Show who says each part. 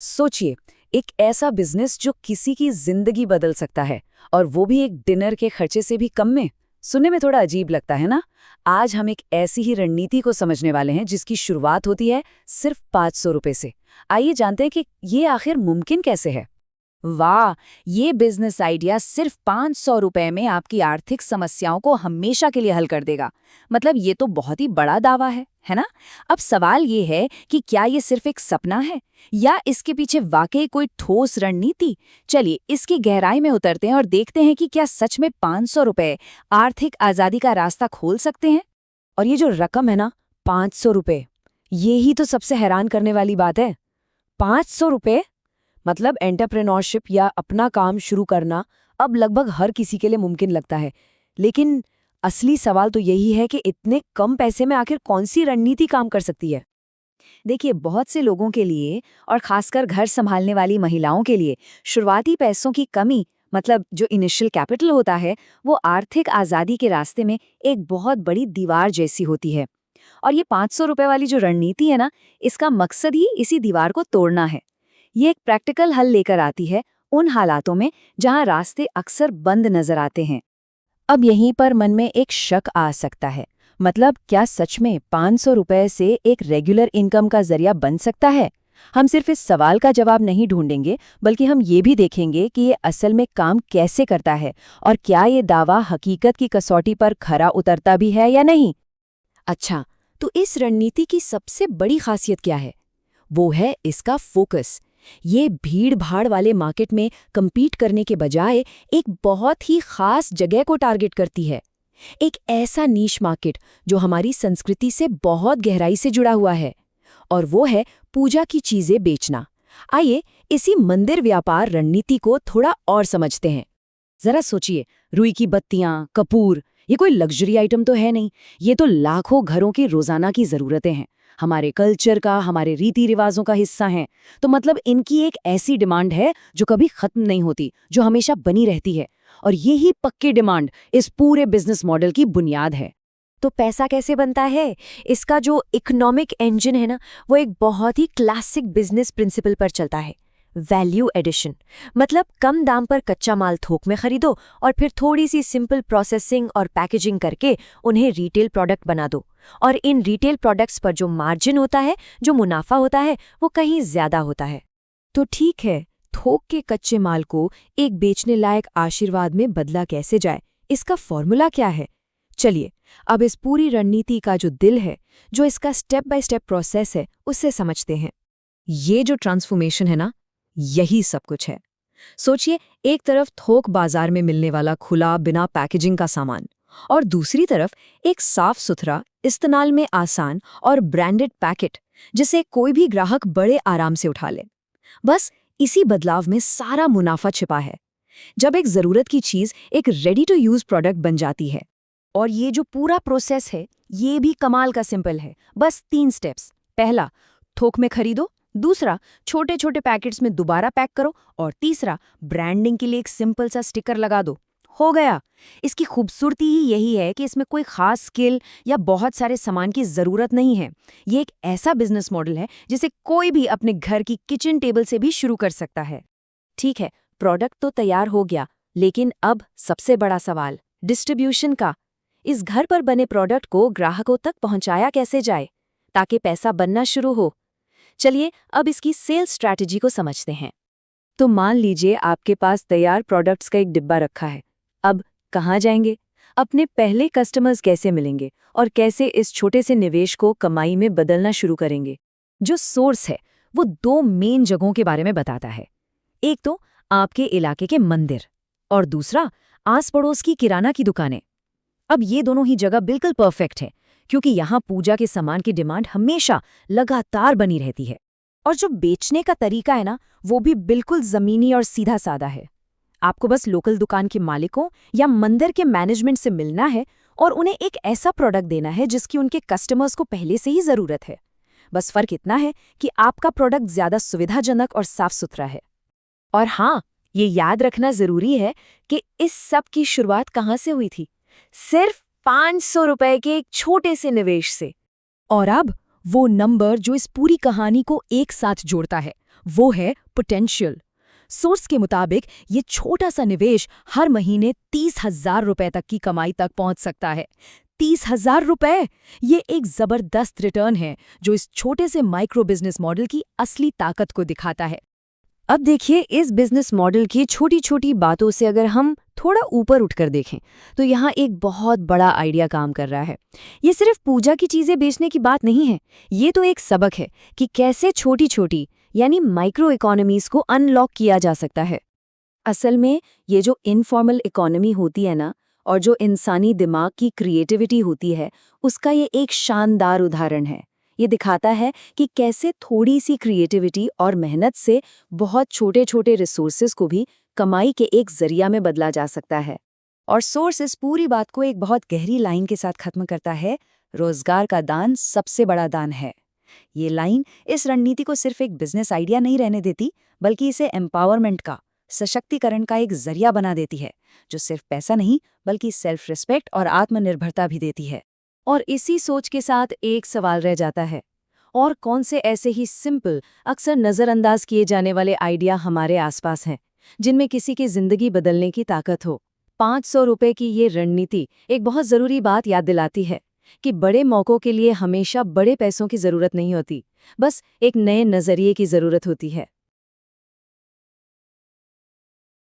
Speaker 1: सोचिए, एक ऐसा बिजनेस जो किसी की जिंदगी बदल सकता है, और वो भी एक डिनर के खर्चे से भी कम में। सुनने में थोड़ा अजीब लगता है ना? आज हम एक ऐसी ही रणनीति को समझने वाले हैं जिसकी शुरुआत होती है सिर्फ 500 रुपए से। आइए जानते हैं कि ये आखिर मुमकिन कैसे है।
Speaker 2: वाह! ये बिजनेस आइडिया सिर्फ 500 रुपए में आपकी आर्थिक समस्याओं को हमेशा के लिए हल कर देगा। मतलब ये तो बहुत ही बड़ा दावा है ना? अब सवाल ये है कि क्या ये सिर्फ एक सपना है या इसके पीछे वाकई कोई ठोस रणनीति? चलिए इसकी गहराई में उतरते हैं और देखते हैं कि क्या सच में 500 रुपए आर्थिक आजादी का रास्ता खोल सकते हैं।
Speaker 1: और ये जो रकम है ना, 500 रुपए, ये ही तो सबसे हैरान करने वाली बात है। 500 रुपए मतलब एंटरप्रेन्योरशिप या अपना काम शुरू करना अब लगभग हर किसी के लिए मुमकिन लगता है। लेकिन असली सवाल तो यही है कि इतने कम पैसे में आखिर कौन सी रणनीति काम कर सकती है।
Speaker 2: देखिए, बहुत से लोगों के लिए और खासकर घर संभालने वाली महिलाओं के लिए शुरुआती पैसों की कमी, मतलब जो इनिशियल कैपिटल होता है, वो आर्थिक आज़ादी के रास्ते में एक बहुत बड़ी दीवार जैसी होती है। और ये 500 रुपए वाली जो रणनीति है ना, इसका मकसद ही इसी दीवार को तोड़ना है। ये एक प्रैक्टिकल हल लेकर आती है उन हालातों में जहां रास्ते अक्सर बंद नजर आते हैं।
Speaker 1: अब यहीं पर मन में एक शक आ सकता है, मतलब क्या सच में 500 रुपए से एक रेगुलर इनकम का जरिया बन सकता है? हम सिर्फ इस सवाल का जवाब नहीं ढूंढेंगे, बल्कि हम ये भी देखेंगे कि ये असल में काम कैसे करता है और क्या ये दावा हकीकत की कसौटी पर खरा उतरता भी है या नहीं। अच्छा, तो इस रणनीति की सबसे बड़ी खासियत क्या है? वो है इसका फोकस। ये भीड़-भाड़ वाले मार्केट में कम्पीट करने के बजाय एक बहुत ही खास जगह को टारगेट करती है। एक ऐसा नीश मार्केट जो हमारी संस्कृति से बहुत गहराई से जुड़ा हुआ है, और वो है पूजा की चीजें बेचना। आइए इसी मंदिर व्यापार रणनीति को थोड़ा और समझते हैं। जरा सोचिए, रुई की बत्तियां, कपूर, ये कोई लग्जरी आइटम तो है नहीं। ये तो लाखों घरों की रोजाना की जरूरतें हैं, हमारे कल्चर का, हमारे रीति रिवाजों का हिस्सा हैं। तो मतलब इनकी एक ऐसी डिमांड है जो कभी खत्म नहीं होती, जो हमेशा बनी रहती है। और यही पक्की डिमांड इस पूरे बिजनेस मॉडल की बुनियाद है।
Speaker 2: तो पैसा कैसे बनता है? इसका जो इकोनॉमिक इंजन है ना, वो एक बहुत ही क्लासिक बिजनेस प्रिंसिपल पर चलता है, वैल्यू एडिशन। मतलब कम दाम पर कच्चा माल थोक में खरीदो और फिर थोड़ी सी सिंपल प्रोसेसिंग और पैकेजिंग करके उन्हें रिटेल प्रोडक्ट बना दो। और इन रिटेल प्रोडक्ट्स पर जो मार्जिन होता है, जो मुनाफा होता है, वो कहीं ज्यादा होता है।
Speaker 1: तो ठीक है, थोक के कच्चे माल को एक बेचने लायक आशीर्वाद में बदला कैसे जाए? इसका फॉर्मूला क्या है? चलिए अब इस पूरी रणनीति का जो दिल है, जो इसका स्टेप बाय स्टेप प्रोसेस है, उससे समझते हैं। ये जो ट्रांसफॉर्मेशन है ना, यही सब कुछ है। सोचिए, एक तरफ थोक बाजार में मिलने वाला खुला बिना पैकेजिंग का सामान, और दूसरी तरफ एक साफ सुथरा, इस्तेमाल में आसान और ब्रांडेड पैकेट जिसे कोई भी ग्राहक बड़े आराम से उठा ले। बस इसी बदलाव में सारा मुनाफा छिपा है। जब एक जरूरत की चीज एक रेडी टू यूज प्रोडक्ट बन जाती है। और ये जो पूरा प्रोसेस है, ये भी कमाल का सिंपल है। बस 3 स्टेप्स। पहला, थोक में खरीदो। दूसरा, छोटे छोटे पैकेट्स में दोबारा पैक करो। और तीसरा, ब्रांडिंग के लिए एक सिंपल सा स्टिकर लगा दो। हो गया। इसकी खूबसूरती ही यही है कि इसमें कोई खास स्किल या बहुत सारे सामान की जरूरत नहीं है। ये एक ऐसा बिजनेस मॉडल है जिसे कोई भी अपने घर की किचन टेबल से भी शुरू कर सकता है। ठीक है, प्रोडक्ट तो तैयार हो गया, लेकिन अब सबसे बड़ा सवाल, डिस्ट्रीब्यूशन का। इस घर पर बने प्रोडक्ट को ग्राहकों तक पहुंचाया कैसे जाए ताकि पैसा बनना शुरू हो? चलिए अब इसकी सेल्स स्ट्रैटेजी को समझते हैं। तो मान लीजिए आपके पास तैयार प्रोडक्ट्स का एक डिब्बा रखा है। अब कहाँ जाएंगे? अपने पहले कस्टमर्स कैसे मिलेंगे और कैसे इस छोटे से निवेश को कमाई में बदलना शुरू करेंगे? जो सोर्स है वो 2 मेन जगहों के बारे में बताता है। एक तो आपके इलाके के मंदिर, और दूसरा आस पड़ोस की किराना की दुकानें। अब ये दोनों ही जगह बिल्कुल परफेक्ट है, क्योंकि यहाँ पूजा के सामान की डिमांड हमेशा लगातार बनी रहती है। और जो बेचने का तरीका है ना, वो भी बिल्कुल जमीनी और सीधा साधा है। आपको बस लोकल दुकान के मालिकों या मंदिर के मैनेजमेंट से मिलना है और उन्हें एक ऐसा प्रोडक्ट देना है जिसकी उनके कस्टमर्स को पहले से ही जरूरत है। बस फर्क इतना है कि आपका प्रोडक्ट ज्यादा सुविधाजनक और साफ सुथरा है। और हाँ, ये याद रखना जरूरी है कि इस सब की शुरुआत कहाँ से हुई थी? सिर्फ 500 रुपए के एक छोटे से निवेश से। और अब वो नंबर जो इस पूरी कहानी को एक साथ जोड़ता है, वो है पोटेंशियल। सोर्स के मुताबिक ये छोटा सा निवेश हर महीने 30,000 रुपए तक की कमाई तक पहुंच सकता है। 30,000 रुपए! ये एक जबरदस्त रिटर्न है जो इस छोटे से माइक्रो बिजनेस मॉडल की असली ताकत को दिखाता है।
Speaker 2: अब देखिए, इस बिजनेस मॉडल की छोटी छोटी बातों से अगर हम थोड़ा ऊपर उठकर देखें तो यहाँ एक बहुत बड़ा आइडिया काम कर रहा है। ये सिर्फ पूजा की चीजें बेचने की बात नहीं है, ये तो एक सबक है कि कैसे छोटी छोटी यानी माइक्रो इकोनॉमीज को अनलॉक किया जा सकता है। असल में ये जो इनफॉर्मल इकोनॉमी होती है ना, और जो इंसानी दिमाग की क्रिएटिविटी होती है, उसका ये एक शानदार उदाहरण है। ये दिखाता है कि कैसे थोड़ी सी क्रिएटिविटी और मेहनत से बहुत छोटे छोटे रिसोर्सेज को भी कमाई के एक जरिया में बदला जा सकता है। और सोर्स इस पूरी बात को एक बहुत गहरी लाइन के साथ खत्म करता है, रोजगार का दान सबसे बड़ा दान है। ये लाइन इस रणनीति को सिर्फ एक बिजनेस आइडिया नहीं रहने देती, बल्कि इसे एम्पावरमेंट का, सशक्तिकरण का एक जरिया बना देती है, जो सिर्फ पैसा नहीं बल्कि सेल्फ रिस्पेक्ट और आत्मनिर्भरता भी देती है। और इसी सोच के साथ एक सवाल रह जाता है, और कौन से ऐसे ही सिंपल, अक्सर नज़रअंदाज किए जाने वाले आइडिया हमारे आसपास हैं जिनमें किसी की जिंदगी बदलने की ताकत हो। 500 रुपए की ये रणनीति एक बहुत ज़रूरी बात याद दिलाती है कि बड़े मौक़ों के लिए हमेशा बड़े पैसों की ज़रूरत नहीं होती, बस एक नए नज़रिए की ज़रूरत होती है।